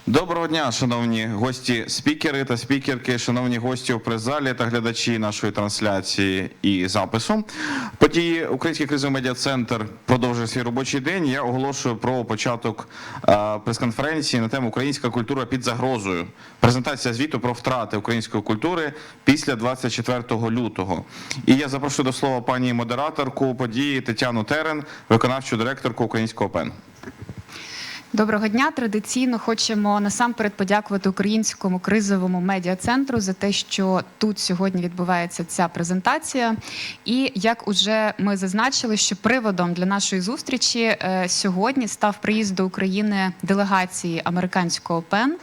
Доброго дня, шановні гості-спікери та спікерки, шановні гості у прес-залі та глядачі нашої трансляції і запису. Події Український кризовий медіа-центр продовжує свій робочий день. Я оголошую про початок прес-конференції на тему «Українська культура під загрозою». Презентація звіту про втрати української культури після 24 лютого. І я запрошую до слова пані модераторку події Тетяну Терен, виконавчу директорку Українського ПЕН. Доброго дня. Традиційно хочемо насамперед подякувати Українському кризовому медіа-центру за те, що тут сьогодні відбувається ця презентація. І як уже ми зазначили, що приводом для нашої зустрічі сьогодні став приїзд до України делегації американського ПЕН,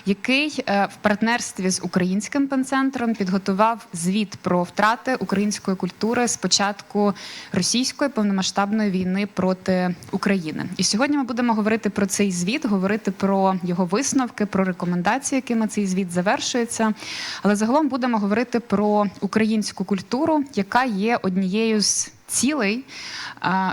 який в партнерстві з Українським ПЕН-центром підготував звіт про втрати української культури з початку російської повномасштабної війни проти України. І сьогодні ми будемо говорити про цей звіт, говорити про його висновки, про рекомендації, якими цей звіт завершується. Але загалом будемо говорити про українську культуру, яка є однією з цілей,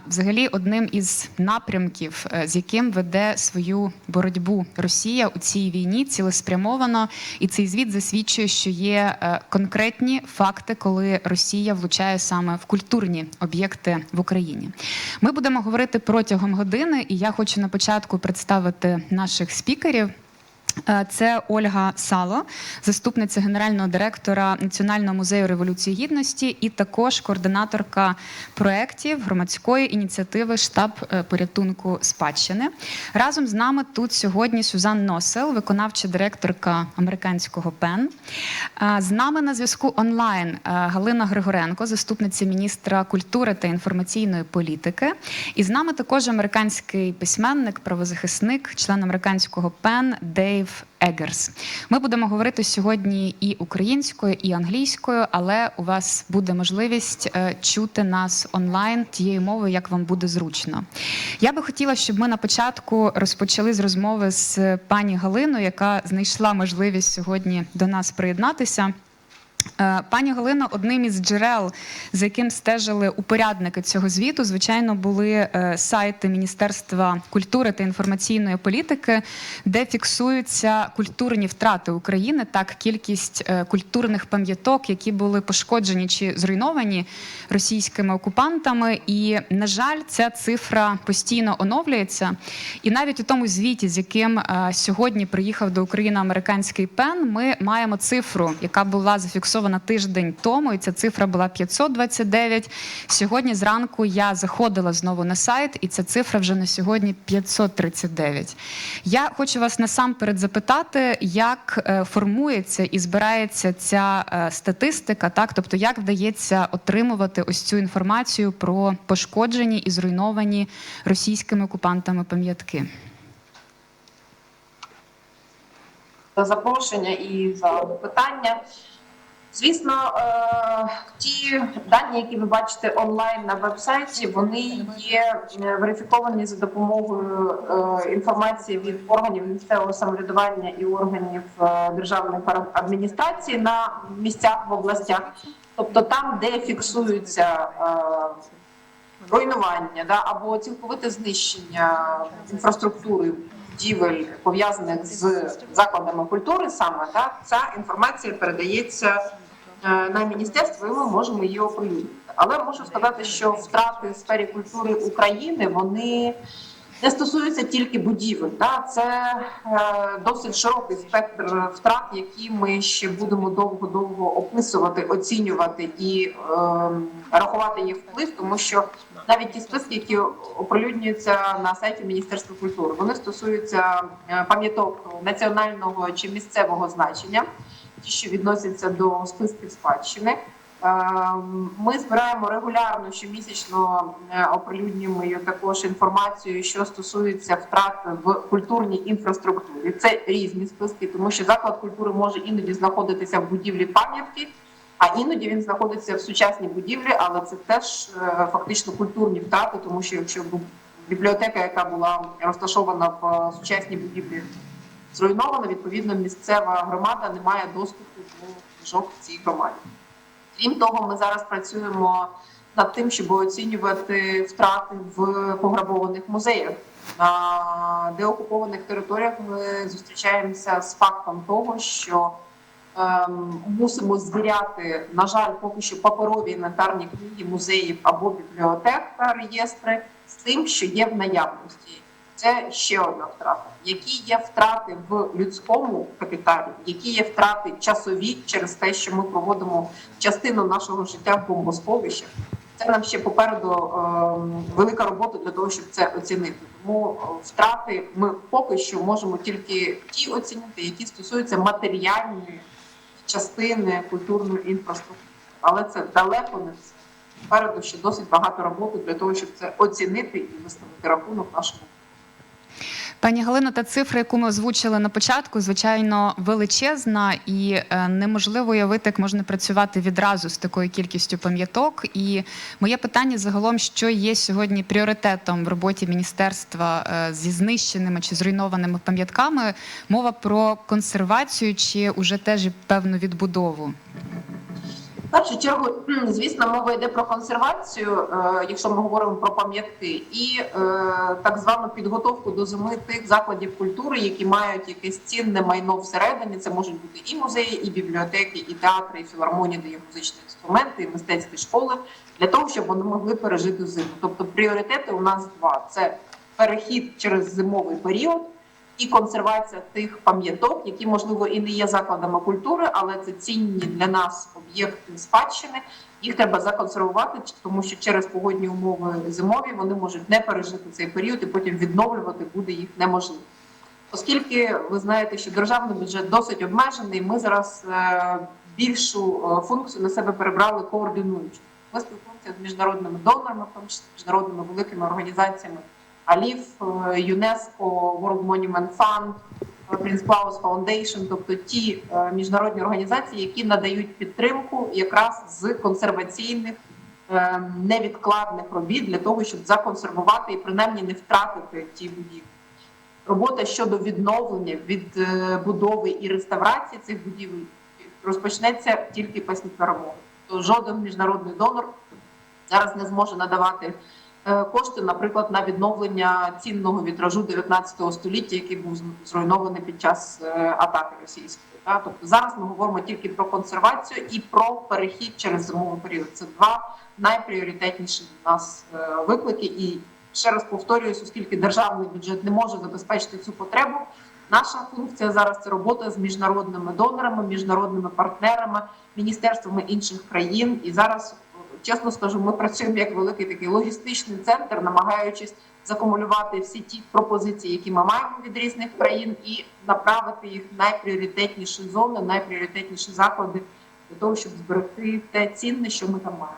взагалі одним із напрямків, з яким веде свою боротьбу Росія у цій війні цілеспрямовано. І цей звіт засвідчує, що є конкретні факти, коли Росія влучає саме в культурні об'єкти в Україні. Ми будемо говорити протягом години, і я хочу на початку представити наших спікерів. Це Ольга Сало, заступниця генерального директора Національного музею Революції Гідності і також координаторка проєктів громадської ініціативи «Штаб порятунку спадщини». Разом з нами тут сьогодні Suzanne Nossel, виконавча директорка американського ПЕН. З нами на зв'язку онлайн Halyna Hryhorenko, заступниця міністра культури та інформаційної політики. І з нами також американський письменник, правозахисник, член американського ПЕН Дейв Еггерс. Ми будемо говорити сьогодні і українською, і англійською, але у вас буде можливість чути нас онлайн тією мовою, як вам буде зручно. Я би хотіла, щоб ми на початку розпочали з розмови з пані Галиною, яка знайшла можливість сьогодні до нас приєднатися. Пані Галино, одним із джерел, за яким стежили упорядники цього звіту, звичайно, були сайти Міністерства культури та інформаційної політики, де фіксуються культурні втрати України, так, кількість культурних пам'яток, які були пошкоджені чи зруйновані російськими окупантами. І, на жаль, ця цифра постійно оновлюється. І навіть у тому звіті, з яким сьогодні приїхав до України американський ПЕН, ми маємо цифру, яка була зафіксована тиждень тому, і ця цифра була 529. Сьогодні зранку я заходила знову на сайт, і ця цифра вже на сьогодні 539. Я хочу вас насамперед запитати, як формується і збирається ця статистика, так? Тобто, як вдається отримувати ось цю інформацію про пошкоджені і зруйновані російськими окупантами пам'ятки? За запрошення і за питання. Звісно, ті дані, які ви бачите онлайн на веб-сайті, вони є верифіковані за допомогою інформації від органів місцевого самоврядування і органів державної адміністрації на місцях в областях. Тобто там, де фіксуються руйнування, або цілковите знищення інфраструктури, будівель, пов'язаних з закладами культури саме, ця інформація передається на міністерство, і ми можемо її оприлюднити. Але можу сказати, що втрати в сфері культури України, вони не стосуються тільки будівель. Це досить широкий спектр втрат, які ми ще будемо довго-довго описувати, оцінювати і рахувати їх вплив, тому що навіть ті списки, які оприлюднюються на сайті Міністерства культури, вони стосуються пам'яток національного чи місцевого значення, ті, що відносяться до списків спадщини. Ми збираємо регулярно, щомісячно оприлюднюємо також інформацію, що стосується втрат в культурній інфраструктурі. Це різні списки, тому що заклад культури може іноді знаходитися в будівлі пам'ятки, а іноді він знаходиться в сучасній будівлі, але це теж фактично культурні втрати, тому що якщо бібліотека, яка була розташована в сучасній будівлі, зруйнована, відповідно місцева громада не має доступу до книжок в цій громаді. Крім того, ми зараз працюємо над тим, щоб оцінювати втрати в пограбованих музеях. На деокупованих територіях ми зустрічаємося з фактом того, що мусимо звіряти, на жаль, поки що паперові інвентарні книги музеїв або бібліотек та реєстри з тим, що є в наявності. Це ще одна втрата. Які є втрати в людському капіталі, які є втрати часові через те, що ми проводимо частину нашого життя в бомбосховищах. Це нам ще попереду велика робота для того, щоб це оцінити. Тому втрати ми поки що можемо тільки ті оцінити, які стосуються матеріальної частини культурної інфраструктури. Але це далеко не все. Попереду ще досить багато роботи для того, щоб це оцінити і виставити рахунок нашому. Пані Галино, та цифра, яку ми озвучили на початку, звичайно, величезна, і неможливо уявити, як можна працювати відразу з такою кількістю пам'яток. І моє питання загалом, що є сьогодні пріоритетом в роботі міністерства зі знищеними чи зруйнованими пам'ятками? Мова про консервацію чи уже теж певну відбудову? В першу чергу, звісно, мова йде про консервацію, якщо ми говоримо про пам'ятки, і так звану підготовку до зими тих закладів культури, які мають якесь цінне майно всередині. Це можуть бути і музеї, і бібліотеки, і театри, і філармонії, де є музичні інструменти, і мистецькі школи, для того, щоб вони могли пережити зиму. Тобто пріоритети у нас два. Це перехід через зимовий період, і консервація тих пам'яток, які, можливо, і не є закладами культури, але це цінні для нас об'єкти спадщини. Їх треба законсервувати, тому що через погодні умови зимові вони можуть не пережити цей період і потім відновлювати буде їх неможливо. Оскільки ви знаєте, що державний бюджет досить обмежений, ми зараз більшу функцію на себе перебрали координуючи. Ми спілкуємося з міжнародними донорами, в тому числі міжнародними великими організаціями, АЛІФ, ЮНЕСКО, World Monument Fund, Prince Claus Foundation, тобто ті міжнародні організації, які надають підтримку якраз з консерваційних невідкладних робіт для того, щоб законсервувати і принаймні не втратити ті будівлі. Робота щодо відновлення, відбудови і реставрації цих будівель розпочнеться тільки після перемоги. То жоден міжнародний донор зараз не зможе надавати кошти, наприклад, на відновлення цінного вітражу 19 століття, який був зруйнований під час атаки російської. Тобто зараз ми говоримо тільки про консервацію і про перехід через зимовий період. Це два найпріоритетніші для нас виклики. І ще раз повторююсь, оскільки державний бюджет не може забезпечити цю потребу, наша функція зараз – це робота з міжнародними донорами, міжнародними партнерами, міністерствами інших країн. І зараз, чесно скажу, ми працюємо як великий такий логістичний центр, намагаючись закумулювати всі ті пропозиції, які ми маємо від різних країн, і направити їх в найпріоритетніші зони, найпріоритетніші заклади для того, щоб зберегти те цінне, що ми там маємо.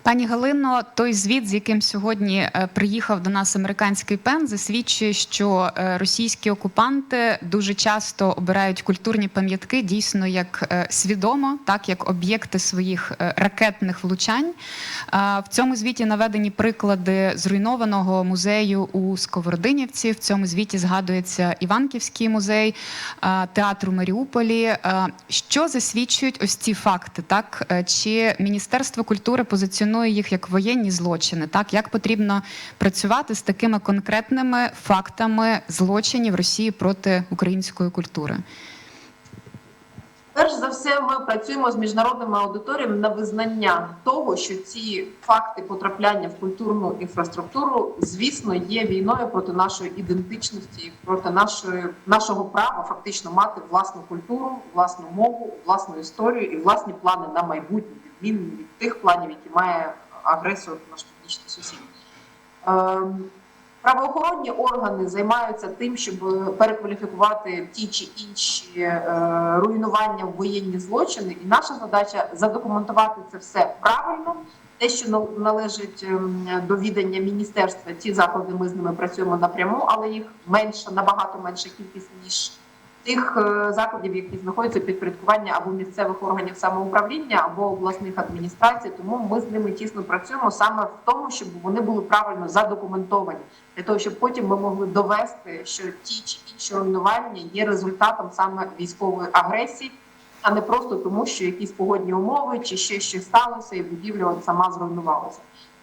Пані Галино, той звіт, з яким сьогодні приїхав до нас американський ПЕН, засвідчує, що російські окупанти дуже часто обирають культурні пам'ятки дійсно як свідомо, так як об'єкти своїх ракетних влучань. В цьому звіті наведені приклади зруйнованого музею у Сковородинівці, в цьому звіті згадується Іванківський музей, театр у Маріуполі. Що засвідчують ось ці факти? Так? Чи Міністерство культури позиціонує їх як воєнні злочини, так? Як потрібно працювати з такими конкретними фактами злочинів Росії проти української культури? Перш за все, ми працюємо з міжнародними аудиторіями на визнання того, що ці факти потрапляння в культурну інфраструктуру, звісно, є війною проти нашої ідентичності, проти нашого права фактично мати власну культуру, власну мову, власну історію і власні плани на майбутнє, відмінні від тих планів, які має агресор наш північний сусід. Правоохоронні органи займаються тим, щоб перекваліфікувати ті чи інші руйнування в воєнні злочини. І наша задача задокументувати це все правильно. Те, що належить до відання міністерства, ті заклади, ми з ними працюємо напряму, але їх менше, набагато менша кількість, ніж тих закладів, які знаходяться під підпорядкуванні або місцевих органів самоуправління, або обласних адміністрацій. Тому ми з ними тісно працюємо саме в тому, щоб вони були правильно задокументовані, для того, щоб потім ми могли довести, що ті чи інші руйнування є результатом саме військової агресії, а не просто тому, що якісь погодні умови чи ще щось сталося, і будівля сама зруйнувалася.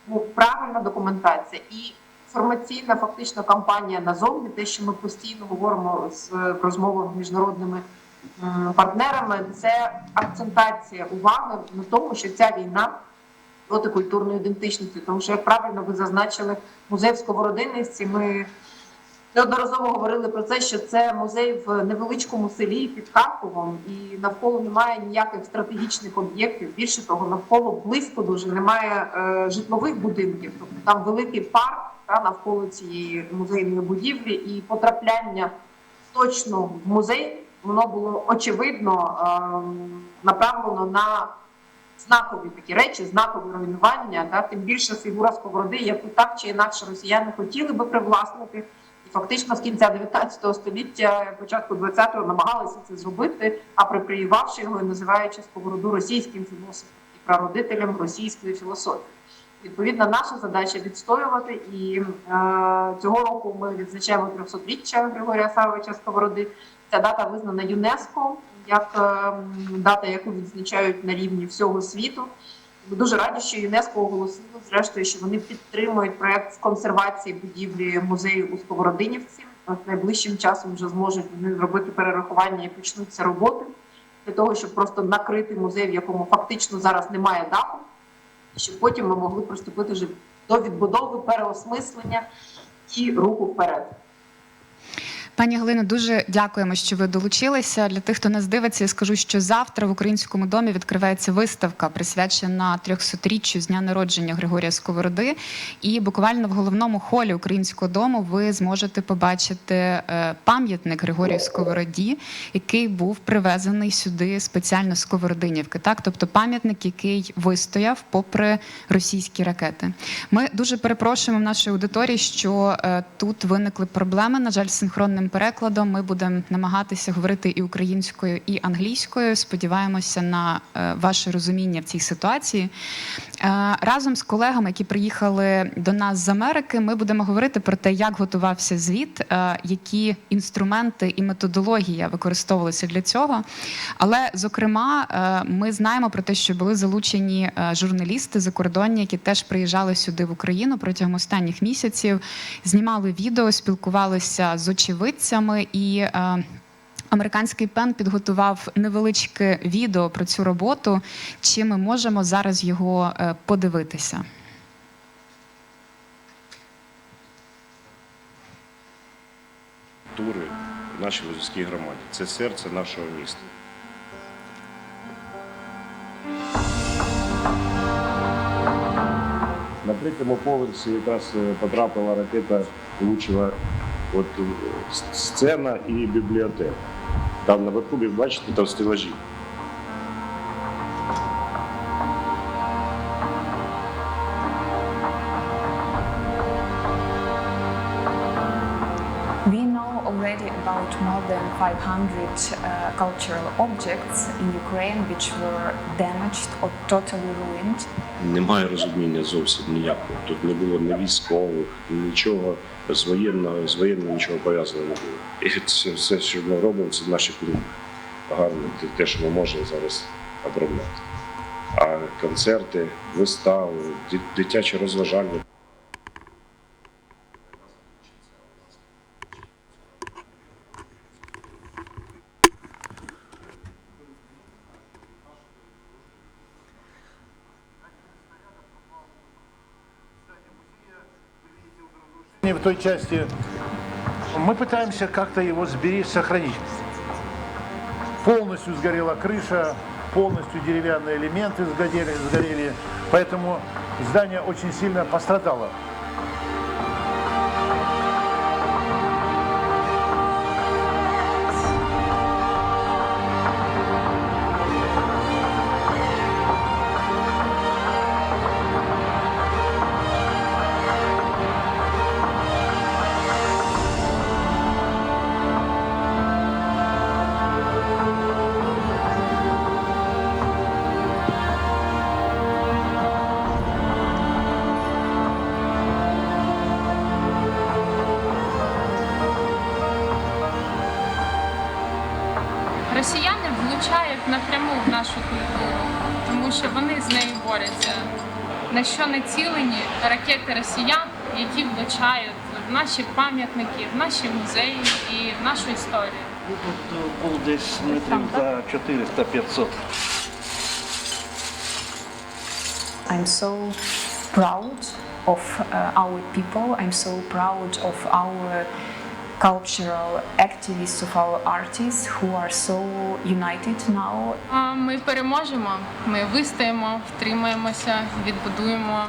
Тому правильна документація і інформаційна фактично кампанія назовні, те, що ми постійно говоримо в розмовах з міжнародними партнерами, це акцентація уваги на тому, що ця війна проти культурної ідентичності. Тому що, як правильно ви зазначили, музей в Сковородинівці, ми неодноразово говорили про це, що це музей в невеличкому селі під Харковом, і навколо немає ніяких стратегічних об'єктів. Більше того, навколо близько дуже немає житлових будинків. Тобто там великий парк навколо цієї музейної будівлі, і потрапляння точно в музей, воно було очевидно направлено на знакові такі речі, знакові руйнування, тим більше фігура Сковороди, яку так чи інакше росіяни хотіли би привласнити. І фактично з кінця 19 століття, початку 20-го намагалися це зробити, апропріювавши його і називаючи Сковороду російським філософом і прародителем російської філософії. Відповідно, наша задача відстоювати, і цього року ми відзначаємо 300-річчя Григорія Савовича Сковороди. Ця дата визнана ЮНЕСКО як дата, яку відзначають на рівні всього світу. Ми дуже раді, що ЮНЕСКО оголосило, зрештою, що вони підтримують проєкт з консервації будівлі музею у Сковородинівці. Найближчим часом вже зможуть вони зробити перерахування і почнуться роботи для того, щоб просто накрити музей, в якому фактично зараз немає даху, щоб потім ми могли приступити вже до відбудови, переосмислення і руху вперед. Пані Галино, дуже дякуємо, що ви долучилися. Для тих, хто нас дивиться, я скажу, що завтра в Українському домі відкривається виставка, присвячена 300-річчю з дня народження Григорія Сковороди. І буквально в головному холі Українського дому ви зможете побачити пам'ятник Григорію Сковороді, який був привезений сюди спеціально з Сковородинівки. Тобто пам'ятник, який вистояв попри російські ракети. Ми дуже перепрошуємо в нашій аудиторії, що тут виникли проблеми, на жаль, з синхронним перекладом. Ми будемо намагатися говорити і українською, і англійською. Сподіваємося на ваше розуміння в цій ситуації. Разом з колегами, які приїхали до нас з Америки, ми будемо говорити про те, як готувався звіт, які інструменти і методологія використовувалися для цього. Але, зокрема, ми знаємо про те, що були залучені журналісти закордонні, які теж приїжджали сюди в Україну протягом останніх місяців, знімали відео, спілкувалися з очевидцями, і американський ПЕН підготував невеличке відео про цю роботу. Чи ми можемо зараз його подивитися? Тури в нашій Лозівській громаді. Це серце нашого міста. На третьому поверсі якраз потрапила ракета, влучила от сцена і бібліотека. Там наверху, ви бачите, там стелажі. We know already about more than 500 cultural objects in Ukraine which were damaged or totally ruined. Немає розуміння зовсім ніякого. Тут не було ні військових, нічого з воєнним нічого пов'язано не було. І це все, що ми робимо, це наші клуби. Гарно, те, що ми можемо зараз обробляти. А концерти, вистави, дитячі розважальні. В той части мы пытаемся как-то его сберечь, сохранить. Полностью сгорела крыша, полностью деревянные элементы сгорели, поэтому здание очень сильно пострадало. Росіяни влучають напряму в нашу культуру, тому що вони з нею борються. На що націлені ракети росіян, які влучають в наші пам'ятники, в наші музеї і в нашу історію. Тут був десь метрів за 400-500. I'm so proud of our people. I'm so proud of our cultural activists, of our artists who are so united now. Ми переможемо, ми вистоїмо, втримаємося, відбудуємо.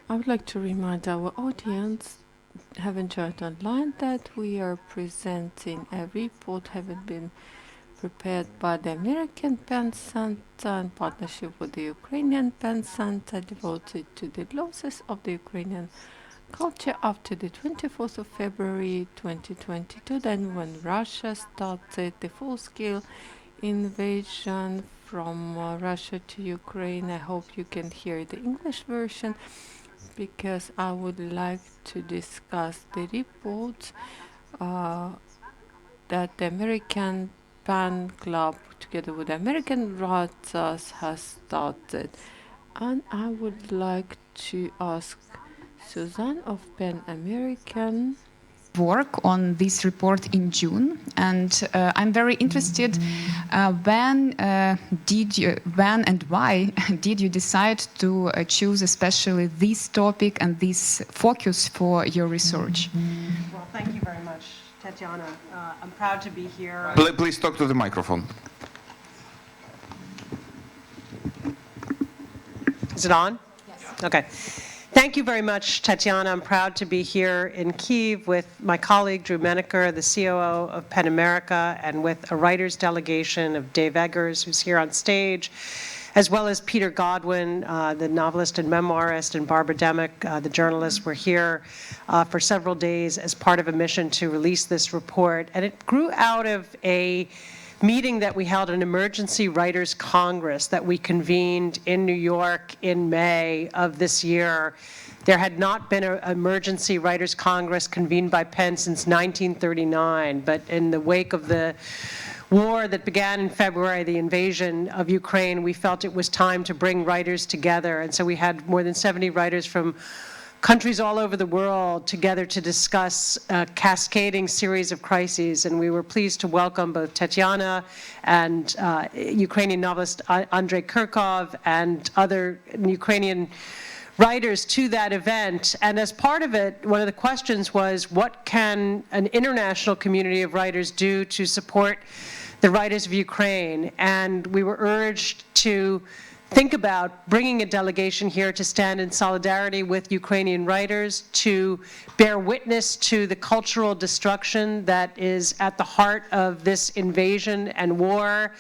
I would like to remind our audience, having joined online, that we are presenting a report having been prepared by the American Pen Center in partnership with the Ukrainian Pen Center, devoted to the losses of the Ukrainian culture after the 24th of February 2022, then when Russia started the full-scale invasion from Russia to Ukraine. I hope you can hear the English version, because I would like to discuss the report that the American Pen Club, together with the American writers, has started. And I would like to ask Suzanne of Pen American work on this report in June, and I'm very interested when and why did you decide to choose especially this topic and this focus for your research? Well, thank you very much, Tetyana. I'm proud to be here. Please talk to the microphone. Is it on? Yes. Okay. Thank you very much, Tetyana. I'm proud to be here in Kyiv with my colleague, Drew Menaker, the COO of PEN America, and with a writers delegation of Dave Eggers, who's here on stage, as well as Peter Godwin, the novelist and memoirist, and Barbara Demick, the journalist. Were here for several days as part of a mission to release this report. And it grew out of a meeting that we held, an emergency writers congress that we convened in New York in May of this year. There had not been an emergency writers congress convened by PEN since 1939, but in the wake of the war that began in February, the invasion of Ukraine, we felt it was time to bring writers together. And so we had more than 70 writers from countries all over the world together to discuss a cascading series of crises, and we were pleased to welcome both Tetyana and Ukrainian novelist Andrei Kurkov and other Ukrainian writers to that event. And as part of it, one of the questions was, what can an international community of writers do to support the writers of Ukraine? And we were urged to think about bringing a delegation here to stand in solidarity with Ukrainian writers, to bear witness to the cultural destruction that is at the heart of this invasion and war,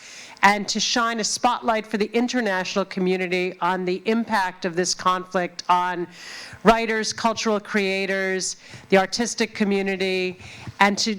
and to shine a spotlight for the international community on the impact of this conflict on writers, cultural creators, the artistic community, and to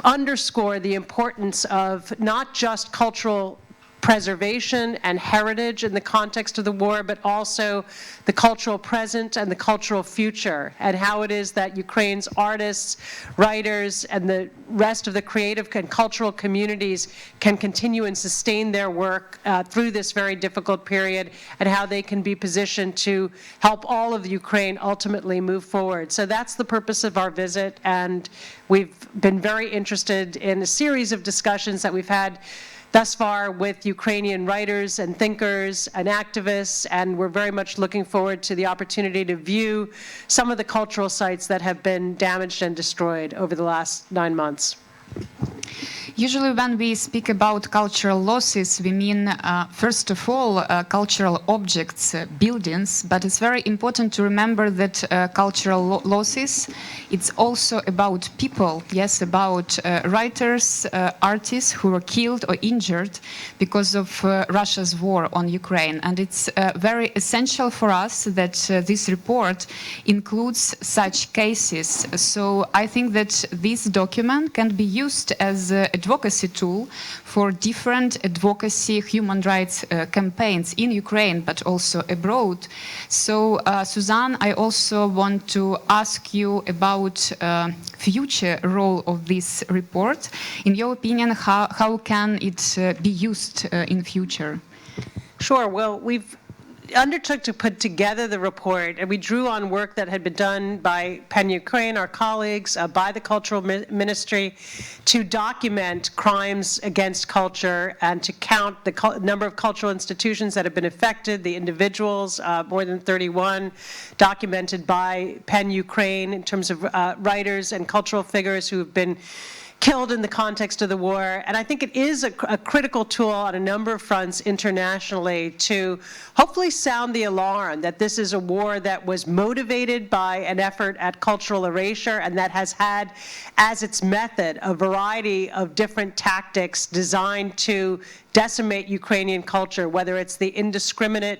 underscore the importance of not just cultural preservation and heritage in the context of the war, but also the cultural present and the cultural future, and how it is that Ukraine's artists, writers, and the rest of the creative and cultural communities can continue and sustain their work through this very difficult period, and how they can be positioned to help all of Ukraine ultimately move forward. So that's the purpose of our visit, and we've been very interested in a series of discussions that we've had thus far with Ukrainian writers and thinkers and activists, and we're very much looking forward to the opportunity to view some of the cultural sites that have been damaged and destroyed over the last 9 months. Usually when we speak about cultural losses, we mean, first of all, cultural objects, buildings, but it's very important to remember that cultural losses, it's also about people, yes, about writers, artists who were killed or injured because of Russia's war on Ukraine. And it's very essential for us that this report includes such cases. So I think that this document can be used as a advocacy tool for different advocacy human rights campaigns in Ukraine, but also abroad. So, Suzanne, I also want to ask you about future role of this report. In your opinion, how can it be used in future? Sure. Well, we've undertook to put together the report, and we drew on work that had been done by PEN Ukraine, our colleagues, by the Cultural Ministry, to document crimes against culture and to count the number of cultural institutions that have been affected, the individuals, more than 31, documented by PEN Ukraine in terms of writers and cultural figures who have been killed in the context of the war. And I think it is a critical tool on a number of fronts internationally to hopefully sound the alarm that this is a war that was motivated by an effort at cultural erasure and that has had as its method a variety of different tactics designed to decimate Ukrainian culture, whether it's the indiscriminate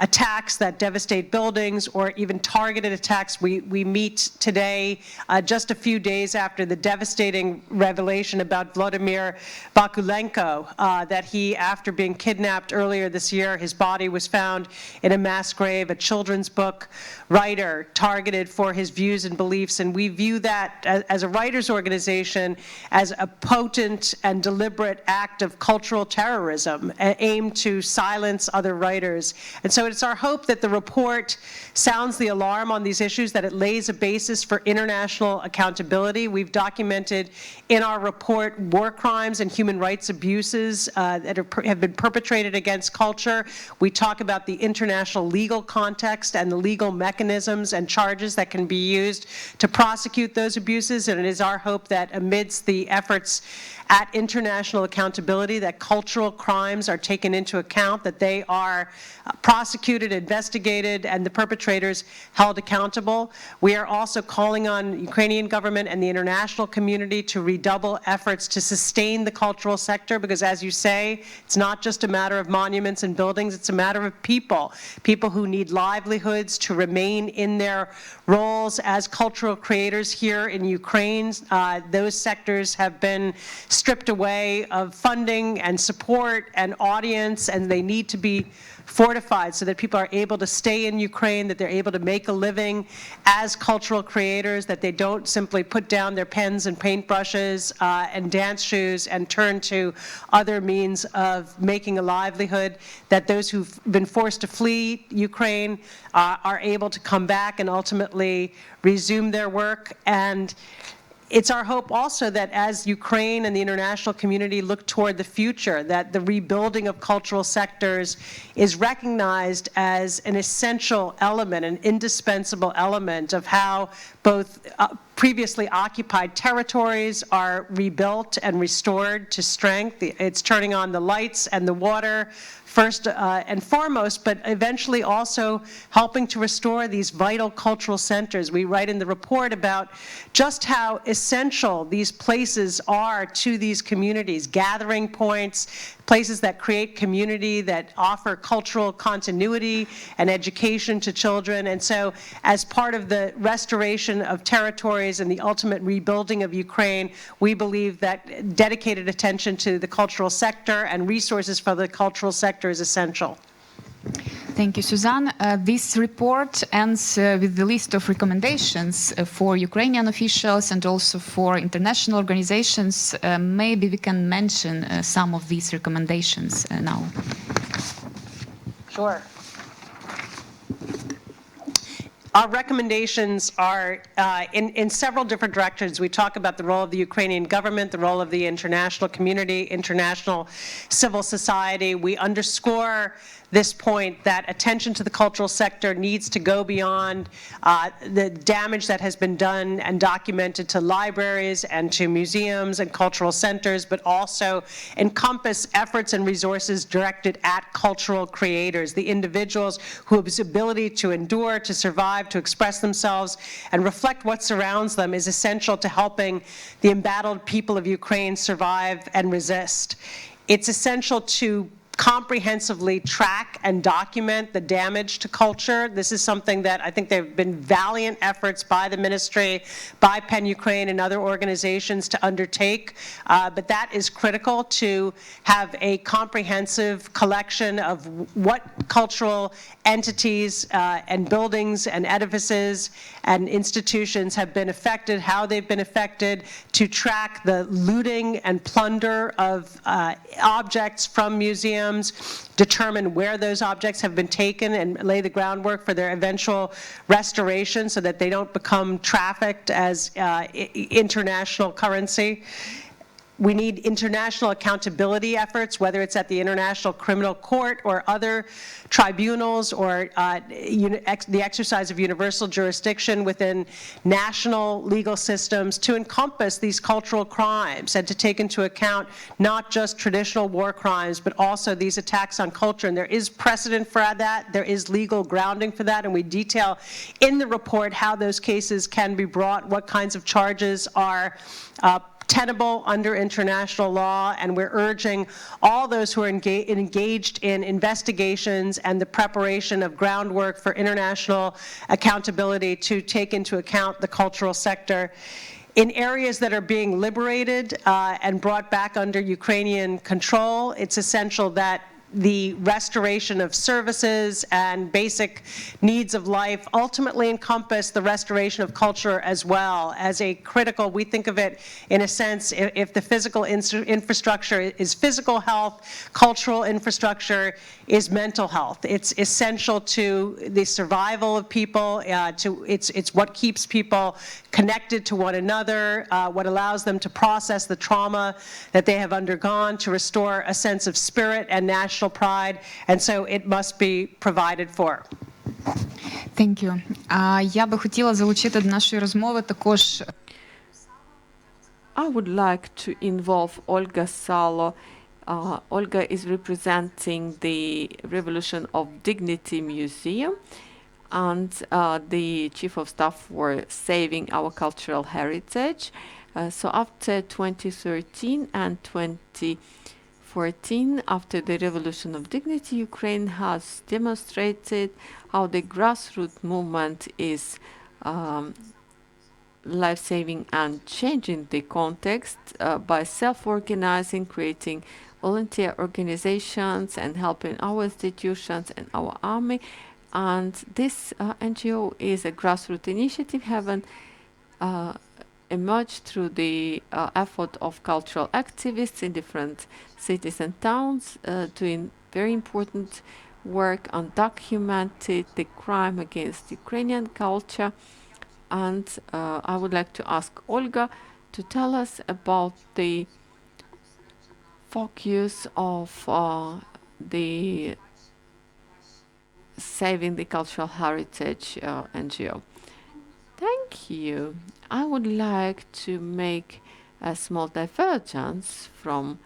attacks that devastate buildings or even targeted attacks. We meet today, just a few days after the devastating revelation about Vladimir Bakulenko, that he, after being kidnapped earlier this year, his body was found in a mass grave, a children's book writer targeted for his views and beliefs. And we view that as a writers' organization as a potent and deliberate act of cultural terrorism aimed to silence other writers. And so it's our hope that the report sounds the alarm on these issues, that it lays a basis for international accountability. We've documented in our report war crimes and human rights abuses that have been perpetrated against culture. We talk about the international legal context and the legal mechanisms and charges that can be used to prosecute those abuses, and it is our hope that amidst the efforts at international accountability, that cultural crimes are taken into account, that they are prosecuted, investigated, and the perpetrators held accountable. We are also calling on the Ukrainian government and the international community to redouble efforts to sustain the cultural sector, because as you say, it's not just a matter of monuments and buildings, it's a matter of people who need livelihoods to remain in their roles as cultural creators here in Ukraine. Those sectors have been stripped away of funding and support and audience, and they need to be fortified so that people are able to stay in Ukraine, that they're able to make a living as cultural creators, that they don't simply put down their pens and paintbrushes and dance shoes and turn to other means of making a livelihood, that those who've been forced to flee Ukraine are able to come back and ultimately resume their work. And it's our hope also that as Ukraine and the international community look toward the future, that the rebuilding of cultural sectors is recognized as an essential element, an indispensable element of how both previously occupied territories are rebuilt and restored to strength. It's turning on the lights and the water first and foremost, but eventually also helping to restore these vital cultural centers. We write in the report about just how essential these places are to these communities, gathering points, places that create community, that offer cultural continuity and education to children. And so as part of the restoration of territories and the ultimate rebuilding of Ukraine, we believe that dedicated attention to the cultural sector and resources for the cultural sector is essential. Thank you, Suzanne. This report ends with the list of recommendations for Ukrainian officials and also for international organizations. Maybe we can mention some of these recommendations now. Sure. Our recommendations are in several different directions. We talk about the role of the Ukrainian government, the role of the international community, international civil society. We underscore this point that attention to the cultural sector needs to go beyond the damage that has been done and documented to libraries and to museums and cultural centers, but also encompass efforts and resources directed at cultural creators, the individuals whose ability to endure, to survive, to express themselves, and reflect what surrounds them is essential to helping the embattled people of Ukraine survive and resist. It's essential to comprehensively track and document the damage to culture. This is something that I think there have been valiant efforts by the ministry, by PEN Ukraine and other organizations to undertake, but that is critical to have a comprehensive collection of what cultural entities and buildings and edifices and institutions have been affected, how they've been affected, to track the looting and plunder of objects from museums, determine where those objects have been taken and lay the groundwork for their eventual restoration so that they don't become trafficked as international currency. We need international accountability efforts, whether it's at the International Criminal Court or other tribunals or the exercise of universal jurisdiction within national legal systems to encompass these cultural crimes and to take into account not just traditional war crimes, but also these attacks on culture. And there is precedent for that. There is legal grounding for that. And we detail in the report how those cases can be brought, what kinds of charges are tenable under international law, and we're urging all those who are engaged in investigations and the preparation of groundwork for international accountability to take into account the cultural sector. In areas that are being liberated and brought back under Ukrainian control, it's essential that the restoration of services and basic needs of life ultimately encompass the restoration of culture as well as a critical, we think of it in a sense, if the physical infrastructure is physical health, cultural infrastructure is mental health. It's essential to the survival of people, it's what keeps people connected to one another, what allows them to process the trauma that they have undergone, to restore a sense of spirit and national pride, and so it must be provided for. Thank you. Я би хотіла залучити до нашої розмови також. I would like to involve Olga Salo. Olga is representing the Revolution of Dignity Museum and the Chief of Staff for Saving Our Cultural Heritage. So after 2013 and 2014, after the Revolution of Dignity, Ukraine has demonstrated how the grassroots movement is life-saving and changing the context by self-organizing, creating volunteer organizations and helping our institutions and our army. And this NGO is a grassroots initiative having emerged through the effort of cultural activists in different cities and towns doing very important work on documenting the crime against Ukrainian culture. And I would like to ask Olga to tell us about the focus of the Saving the Cultural Heritage NGO. Thank you. I would like to make a small divergence from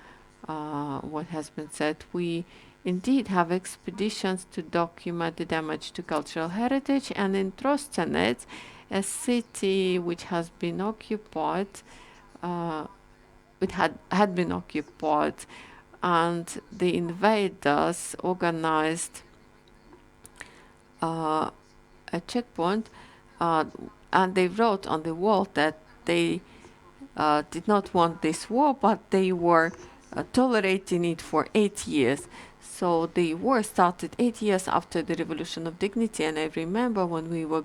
what has been said. We indeed have expeditions to document the damage to cultural heritage, and in Trostenets, a city which has been occupied, it had been occupied, and the invaders organized a checkpoint, and they wrote on the wall that they did not want this war, but they were tolerating it for 8 years. So the war started 8 years after the Revolution of Dignity, and I remember when we were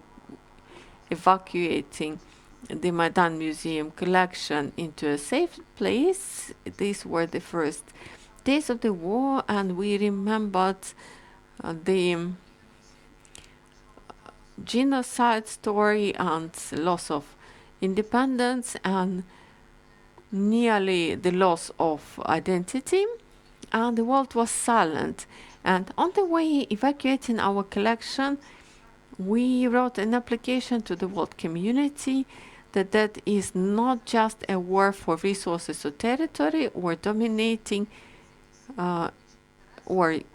evacuating the Maidan Museum collection into a safe place. These were the first days of the war, and we remembered the genocide story and loss of independence and nearly the loss of identity, and the world was silent. And on the way evacuating our collection, we wrote an application to the world community that is not just a war for resources or territory or dominating or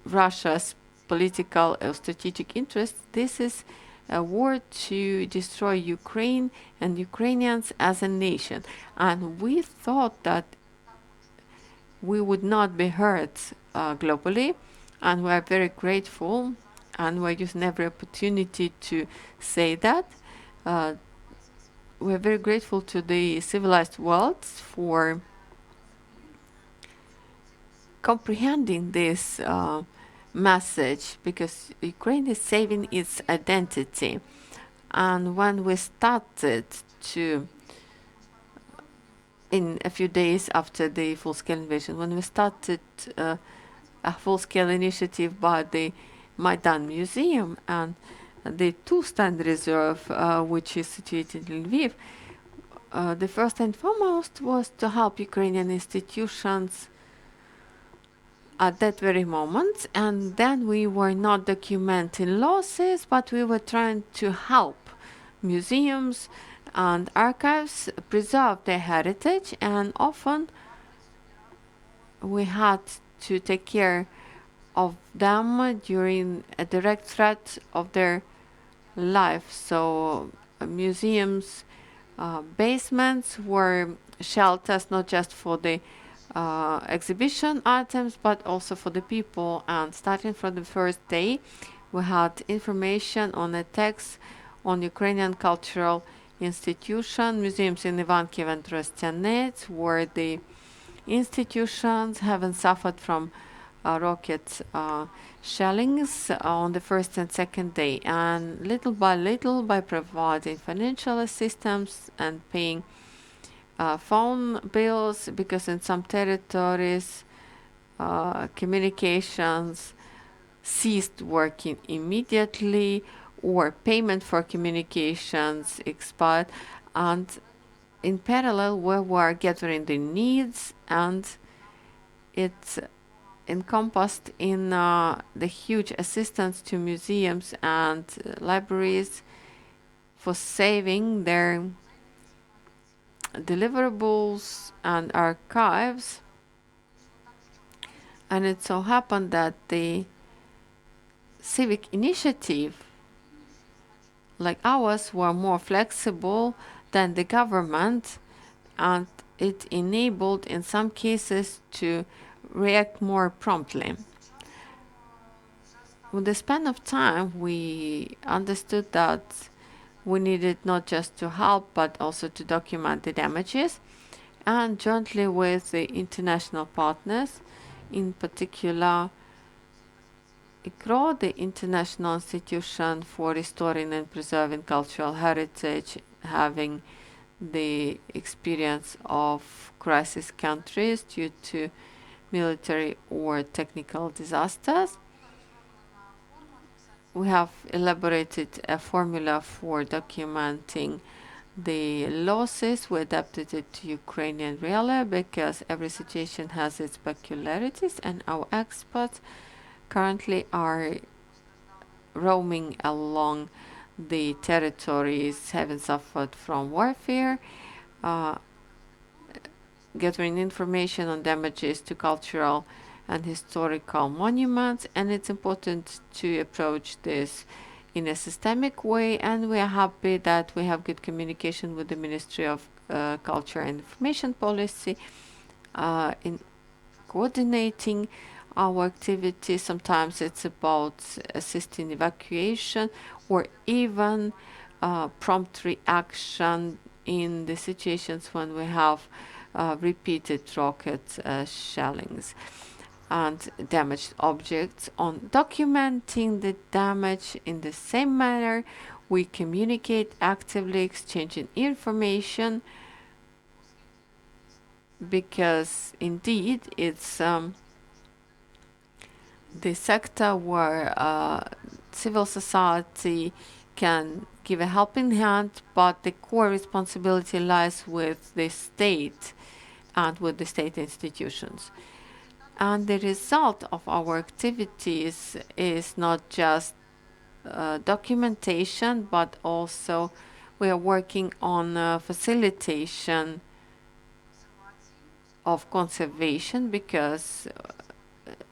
Russia's political or strategic interests. This is a war to destroy Ukraine and Ukrainians as a nation. And we thought that we would not be heard globally. And we're very grateful, and we're using every opportunity to say that. We're very grateful to the civilized world for comprehending this message, because Ukraine is saving its identity. And when we started to, in a few days after the full-scale invasion, when we started a full-scale initiative by the Maidan Museum and the two-stand reserve, which is situated in Lviv, the first and foremost was to help Ukrainian institutions at that very moment. And then we were not documenting losses, but we were trying to help museums and archives preserve their heritage, and often we had to take care of them during a direct threat of their life. So museums, basements were shelters not just for the exhibition items, but also for the people. And starting from the first day, we had information on attacks on Ukrainian cultural institution. Museums in Ivankiv and Trostyanets were the institutions having suffered from rocket shellings on the first and second day. And little, by providing financial assistance and paying phone bills, because in some territories communications ceased working immediately, or payment for communications expired. And in parallel, we were gathering the needs, and it's encompassed in the huge assistance to museums and libraries for saving their deliverables and archives. And it so happened that the civic initiative like ours were more flexible than the government, and it enabled in some cases to react more promptly. With the span of time, we understood that we needed not just to help, but also to document the damages, and jointly with the international partners, in particular ICRO, the International Institution for Restoring and Preserving Cultural Heritage, having the experience of crisis countries due to military or technical disasters. We have elaborated a formula for documenting the losses. We adapted it to Ukrainian reality, because every situation has its peculiarities, and our experts currently are roaming along the territories having suffered from warfare, gathering information on damages to cultural and historical monuments. And it's important to approach this in a systemic way, and we are happy that we have good communication with the Ministry of Culture and Information Policy in coordinating our activities. Sometimes it's about assisting evacuation, or even prompt reaction in the situations when we have repeated rocket shellings and damaged objects. On documenting the damage in the same manner, we communicate actively, exchanging information, because indeed it's the sector where civil society can give a helping hand, but the core responsibility lies with the state and with the state institutions. And the result of our activities is not just documentation, but also we are working on facilitation of conservation, because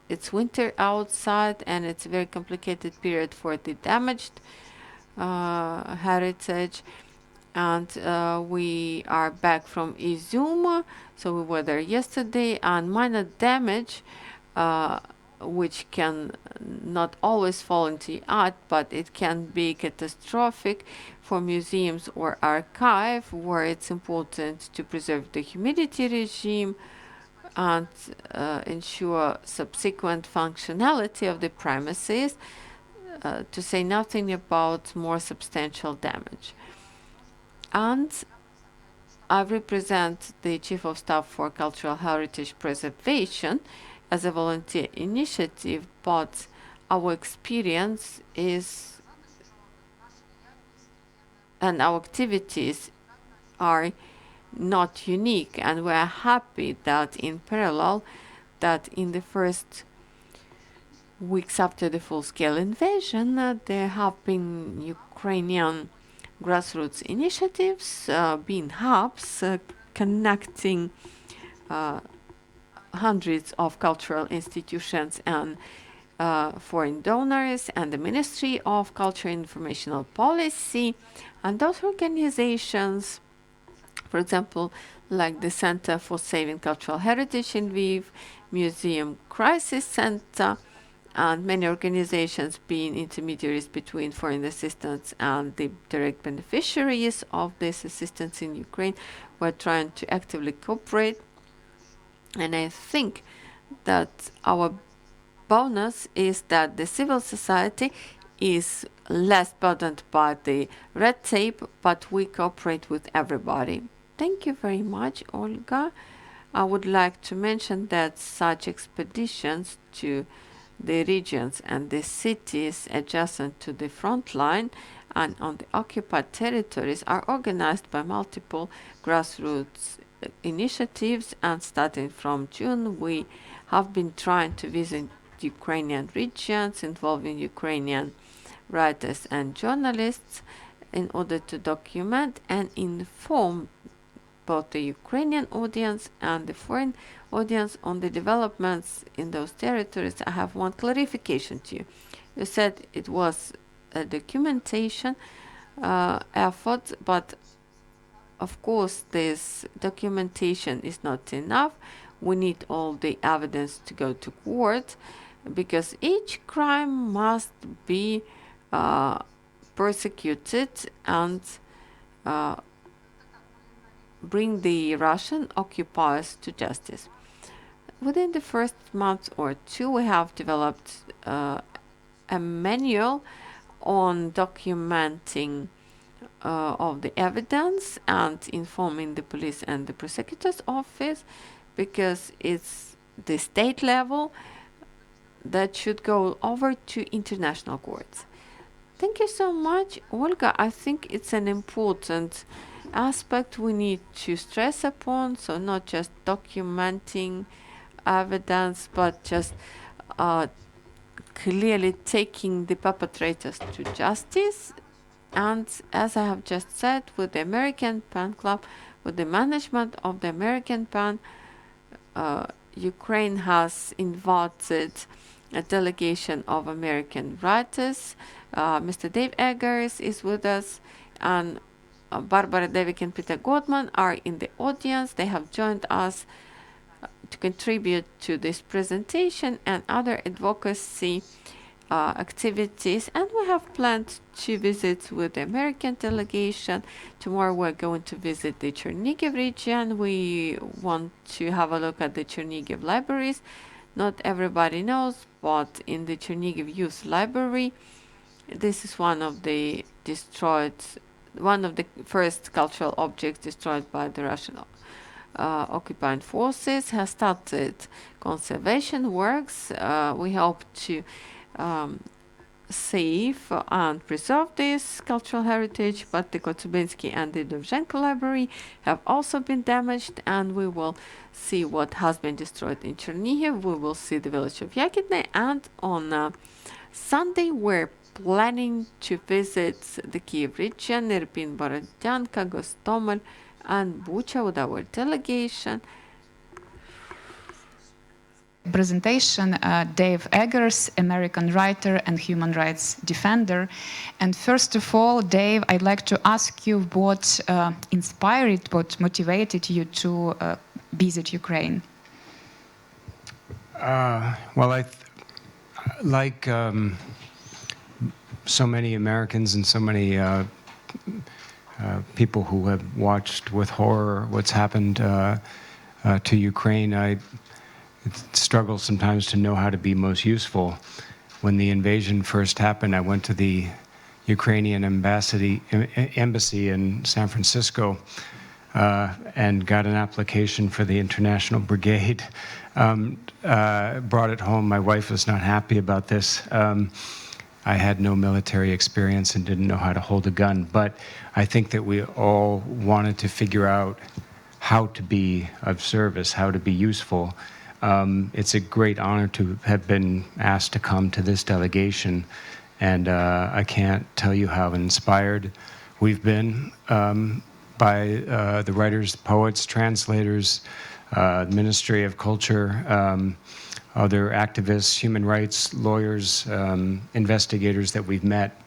it's winter outside and it's a very complicated period for the damaged heritage. and we are back from Izum, so we were there yesterday, and minor damage, which can not always fall into the art, but it can be catastrophic for museums or archive, where it's important to preserve the humidity regime and ensure subsequent functionality of the premises, to say nothing about more substantial damage. And I represent the Chief of Staff for Cultural Heritage Preservation as a volunteer initiative, but our experience is and our activities are not unique, and we are happy that in parallel, that in the first weeks after the full-scale invasion, there have been Ukrainian grassroots initiatives, being hubs connecting hundreds of cultural institutions and foreign donors and the Ministry of Culture and Informational Policy, and those organizations, for example, like the Center for Saving Cultural Heritage in Lviv, Museum Crisis Center, and many organizations being intermediaries between foreign assistance and the direct beneficiaries of this assistance in Ukraine, were trying to actively cooperate. And I think that our bonus is that the civil society is less burdened by the red tape, but we cooperate with everybody. Thank you very much, Olga. I would like to mention that such expeditions to the regions and the cities adjacent to the front line and on the occupied territories are organized by multiple grassroots initiatives, and starting from June we have been trying to visit Ukrainian regions involving Ukrainian writers and journalists in order to document and inform both the Ukrainian audience and the foreign audience on the developments in those territories. I have one clarification to you. You said it was a documentation effort, but of course this documentation is not enough. We need all the evidence to go to court, because each crime must be persecuted and bring the Russian occupiers to justice. Within the first month or two, we have developed a manual on documenting of the evidence and informing the police and the prosecutor's office, because it's the state level that should go over to international courts. Thank you so much, Olga. I think it's an important aspect we need to stress upon, so not just documenting evidence, but just clearly taking the perpetrators to justice. And as I have just said, with the American Pen Club, with the management of the American Pen, Ukraine has invited a delegation of American writers. Mr. Dave Eggers is with us, and Barbara Devik and Peter Gottman are in the audience. They have joined us to contribute to this presentation and other advocacy activities, and we have planned 2 visits with the American delegation. Tomorrow we're going to visit the Chernihiv region. We want to have a look at the Chernihiv libraries. Not everybody knows, but in the Chernihiv Youth Library, this is one of the first cultural objects destroyed by the Russian occupying forces, has started conservation works. We hope to save and preserve this cultural heritage, but the Kotsubensky and the Dovzhenko library have also been damaged, and we will see what has been destroyed in Chernihiv. We will see the village of Yakitne, and on Sunday we're planning to visit the Kiev region, Irpin, Borodyanka, Gostomel, and Bucha with our delegation. presentation Dave Eggers, American writer and human rights defender. And first of all, Dave, I'd like to ask you what inspired, what motivated you to visit Ukraine? Well, like so many Americans and so many people who have watched with horror what's happened to Ukraine, I struggle sometimes to know how to be most useful. When the invasion first happened, I went to the Ukrainian embassy in San Francisco and got an application for the International Brigade. Brought it home. My wife was not happy about this. I had no military experience and didn't know how to hold a gun, but I think that we all wanted to figure out how to be of service, how to be useful. It's a great honor to have been asked to come to this delegation, and I can't tell you how inspired we've been by the writers, poets, translators, Ministry of Culture, other activists, human rights, lawyers, investigators that we've met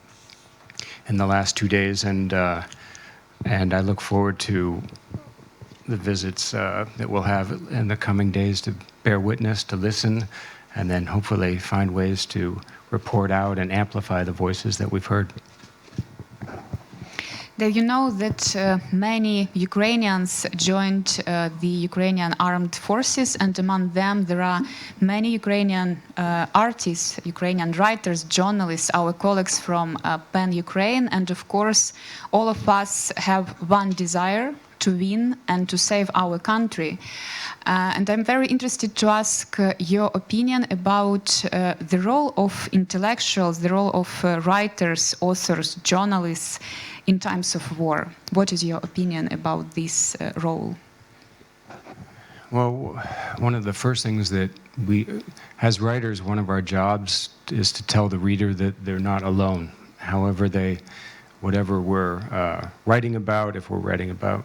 in the last 2 days, and I look forward to the visits that we'll have in the coming days to bear witness, to listen, and then hopefully find ways to report out and amplify the voices that we've heard. Dave, you know that many Ukrainians joined the Ukrainian armed forces, and among them there are many Ukrainian artists, Ukrainian writers, journalists, our colleagues from PEN Ukraine, and of course all of us have one desire: to win and to save our country. And I'm very interested to ask your opinion about the role of intellectuals, the role of writers, authors, journalists in times of war. What is your opinion about this role? Well, one of the first things that we, as writers, one of our jobs is to tell the reader that they're not alone. However whatever we're writing about, if we're writing about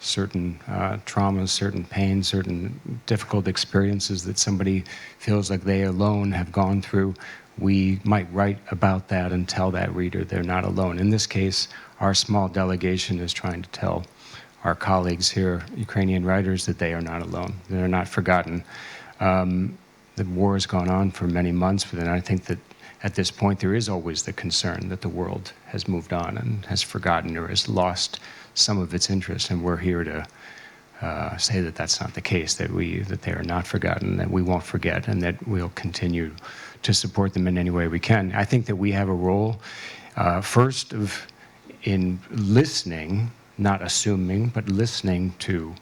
certain traumas, certain pains, certain difficult experiences that somebody feels like they alone have gone through, we might write about that and tell that reader they're not alone. In this case, our small delegation is trying to tell our colleagues here, Ukrainian writers, that they are not alone. They're not forgotten. The war has gone on for many months, but then I think that at this point there is always the concern that the world has moved on and has forgotten or has lost some of its interest, and we're here to say that that's not the case, that they are not forgotten, that we won't forget, and that we'll continue to support them in any way we can. I think that we have a role, first in listening, not assuming, but listening to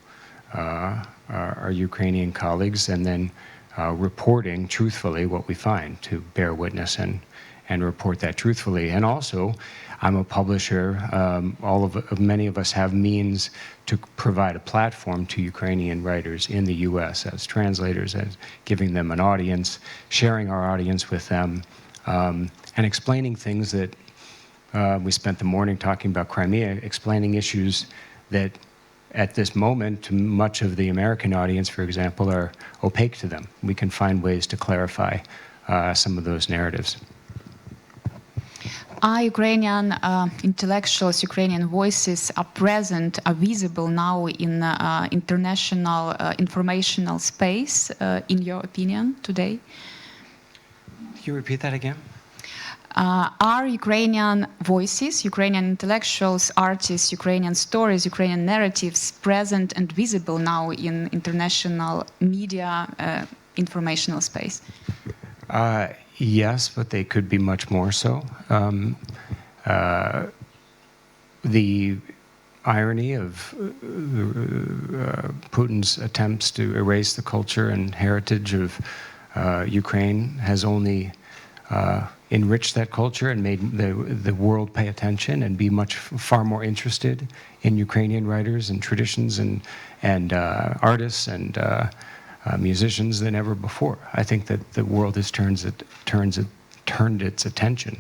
our Ukrainian colleagues, and then reporting truthfully what we find, to bear witness and report that truthfully. And also, I'm a publisher. Many of us have means to provide a platform to Ukrainian writers in the U.S. as translators, as giving them an audience, sharing our audience with them, and explaining things that we spent the morning talking about Crimea, explaining issues that at this moment, to much of the American audience, for example, are opaque to them. We can find ways to clarify some of those narratives. Are Ukrainian intellectuals, Ukrainian voices are present, are visible now in international informational space, in your opinion, today? Can you repeat that again? Are Ukrainian voices, Ukrainian intellectuals, artists, Ukrainian stories, Ukrainian narratives present and visible now in international media informational space? Yes, but they could be much more so. The irony of Putin's attempts to erase the culture and heritage of Ukraine has only enriched that culture and made the world pay attention and be far more interested in Ukrainian writers and traditions and artists and musicians than ever before. I think that the world has turned its attention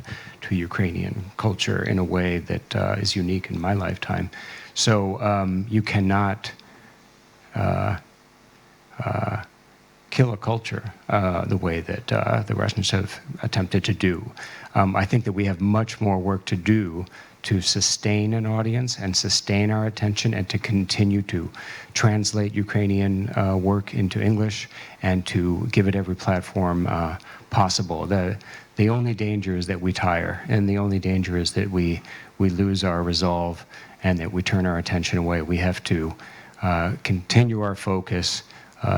to Ukrainian culture in a way that is unique in my lifetime. So you cannot kill a culture the way that the Russians have attempted to do. I think that we have much more work to do to sustain an audience and sustain our attention and to continue to translate Ukrainian work into English and to give it every platform possible. The only danger is that we tire, and the only danger is that we lose our resolve and that we turn our attention away. We have to continue our focus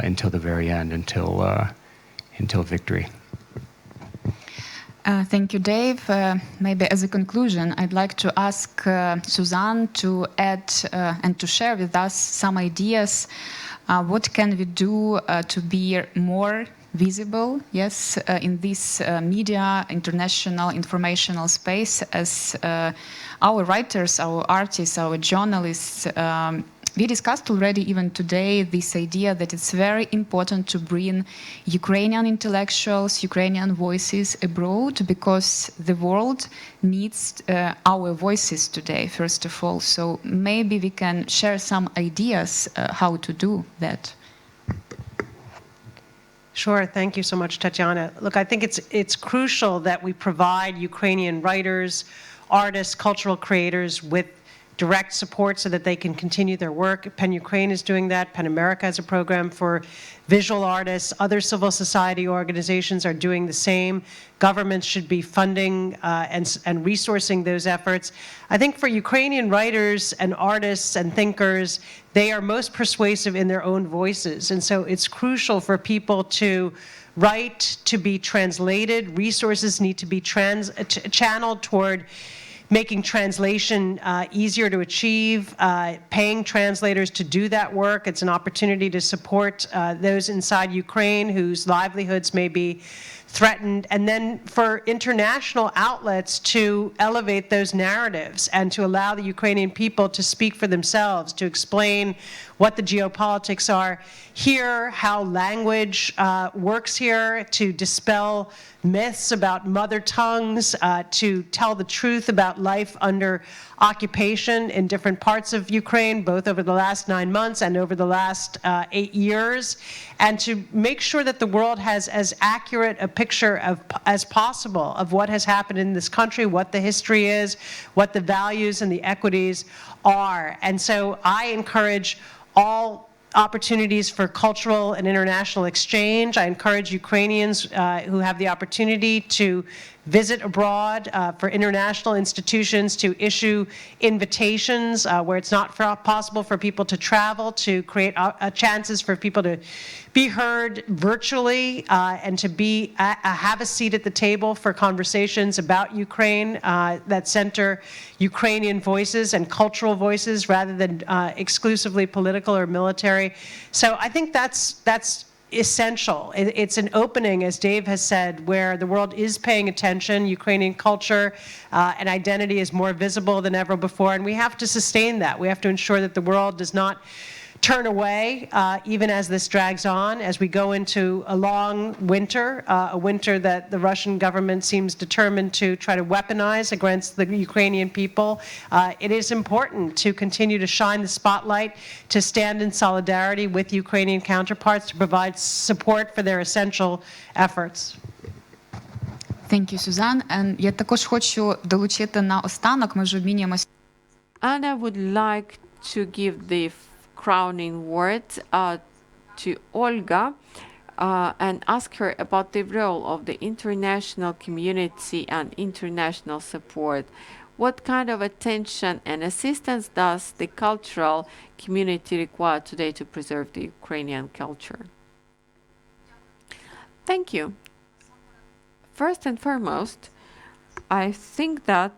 until the very end, until victory. Thank you, Dave. Maybe as a conclusion, I'd like to ask Suzanne to add and to share with us some ideas. What can we do to be more visible, yes, in this media, international, informational space as our writers, our artists, our journalists. We discussed already even today this idea that it's very important to bring Ukrainian intellectuals, Ukrainian voices abroad because the world needs our voices today, first of all. So maybe we can share some ideas how to do that. Sure. Thank you so much, Tetyana. Look, I think it's crucial that we provide Ukrainian writers, artists, cultural creators with direct support so that they can continue their work. PEN Ukraine is doing that. PEN America has a program for visual artists. Other civil society organizations are doing the same. Governments should be funding and resourcing those efforts. I think for Ukrainian writers and artists and thinkers, they are most persuasive in their own voices. And so it's crucial for people to write, to be translated. Resources need to be channeled toward making translation easier to achieve, paying translators to do that work. It's an opportunity to support those inside Ukraine whose livelihoods may be threatened, and then for international outlets to elevate those narratives and to allow the Ukrainian people to speak for themselves, to explain what the geopolitics are here, how language works here, to dispel myths about mother tongues, to tell the truth about life under occupation in different parts of Ukraine, both over the last 9 months and over the last 8 years, and to make sure that the world has as accurate a picture as possible of what has happened in this country, what the history is, what the values and the equities are. And so I encourage all opportunities for cultural and international exchange. I encourage Ukrainians who have the opportunity to visit abroad, for international institutions to issue invitations where it's not possible for people to travel, to create chances for people to be heard virtually and to have a seat at the table for conversations about Ukraine that center Ukrainian voices and cultural voices rather than exclusively political or military. So I think that's essential. It's an opening, as Dave has said, where the world is paying attention. Ukrainian culture and identity is more visible than ever before, and we have to sustain that. We have to ensure that the world does not turn away, even as this drags on, as we go into a long winter, a winter that the Russian government seems determined to try to weaponize against the Ukrainian people. It is important to continue to shine the spotlight, to stand in solidarity with Ukrainian counterparts, to provide support for their essential efforts. Thank you, Suzanne. And я також хочу долучити наостанок, ми ж обмінюємося. And I would like to give the crowning words to Olga and ask her about the role of the international community and international support. What kind of attention and assistance does the cultural community require today to preserve the Ukrainian culture? Thank you. First and foremost, I think that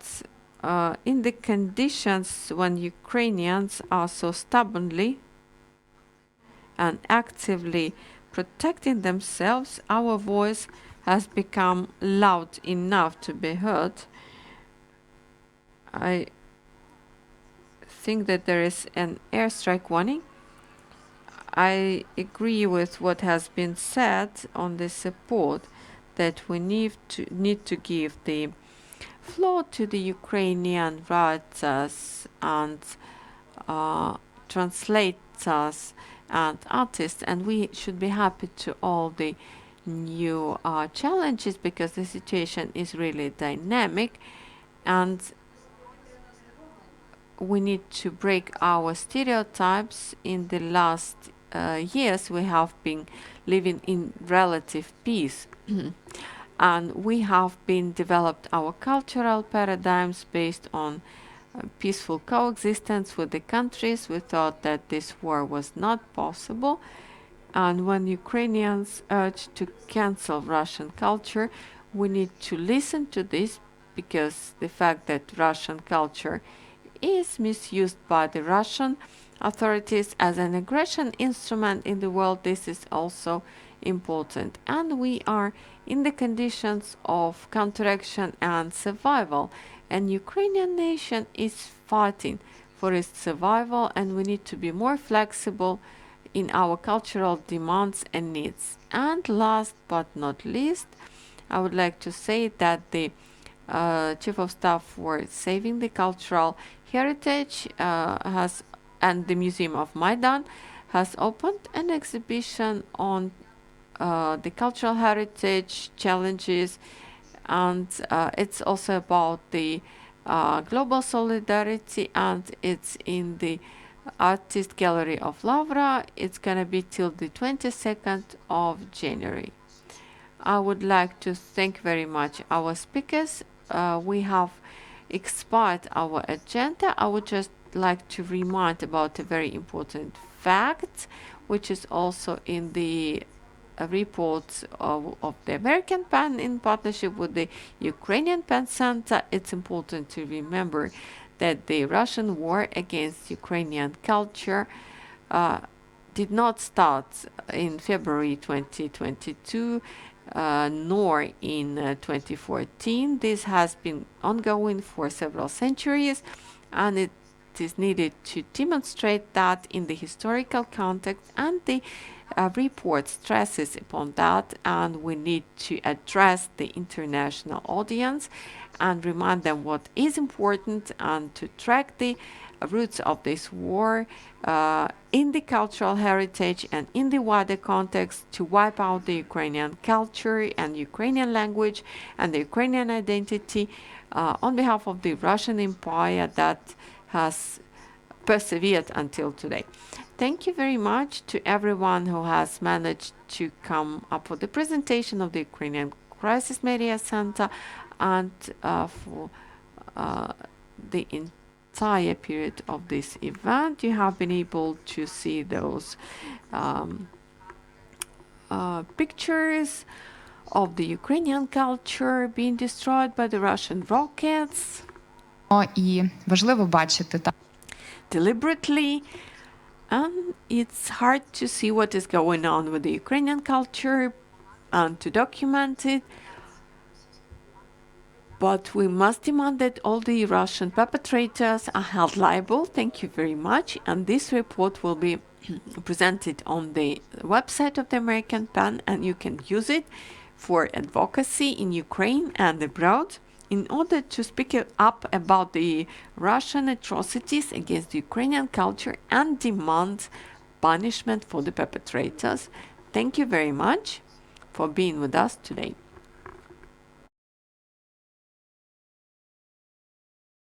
in the conditions when Ukrainians are so stubbornly and actively protecting themselves, our voice has become loud enough to be heard. I think that there is an airstrike warning. I agree with what has been said on the support that we need to give the floor to the Ukrainian writers and translators and artists, and we should be happy to all the new challenges because the situation is really dynamic, and we need to break our stereotypes. In the last years we have been living in relative peace and we have been developed our cultural paradigms based on peaceful coexistence with the countries. We thought that this war was not possible, and when Ukrainians urge to cancel Russian culture, we need to listen to this, because the fact that Russian culture is misused by the Russian authorities as an aggression instrument in the world, this is also important. And we are in the conditions of counteraction and survival, and Ukrainian nation is fighting for its survival, and we need to be more flexible in our cultural demands and needs. And last but not least, I would like to say that the Chief of Staff for Saving the Cultural Heritage and the Museum of Maidan has opened an exhibition on the cultural heritage challenges, and it's also about the global solidarity, and it's in the Artist Gallery of Lavra. It's gonna be till the 22nd of January. I would like to thank very much our speakers. We have expired our agenda. I would just like to remind about a very important fact, which is also in the report of the American PEN in partnership with the Ukrainian PEN Center. It's important to remember that the Russian war against Ukrainian culture did not start in February 2022 nor in 2014. This has been ongoing for several centuries, and it is needed to demonstrate that in the historical context, and the report stresses upon that, and we need to address the international audience and remind them what is important, and to track the roots of this war in the cultural heritage and in the wider context, to wipe out the Ukrainian culture and Ukrainian language and the Ukrainian identity on behalf of the Russian Empire that has persevered until today. Thank you very much to everyone who has managed to come up with the presentation of the Ukrainian Crisis Media Center, and for the entire period of this event. You have been able to see those pictures of the Ukrainian culture being destroyed by the Russian rockets. І важливо бачити так. Deliberately, and it's hard to see what is going on with the Ukrainian culture and to document it. But we must demand that all the Russian perpetrators are held liable. Thank you very much. And this report will be presented on the website of the American PEN, and you can use it for advocacy in Ukraine and abroad in order to speak up about the Russian atrocities against the Ukrainian culture and demand punishment for the perpetrators. Thank you very much for being with us today.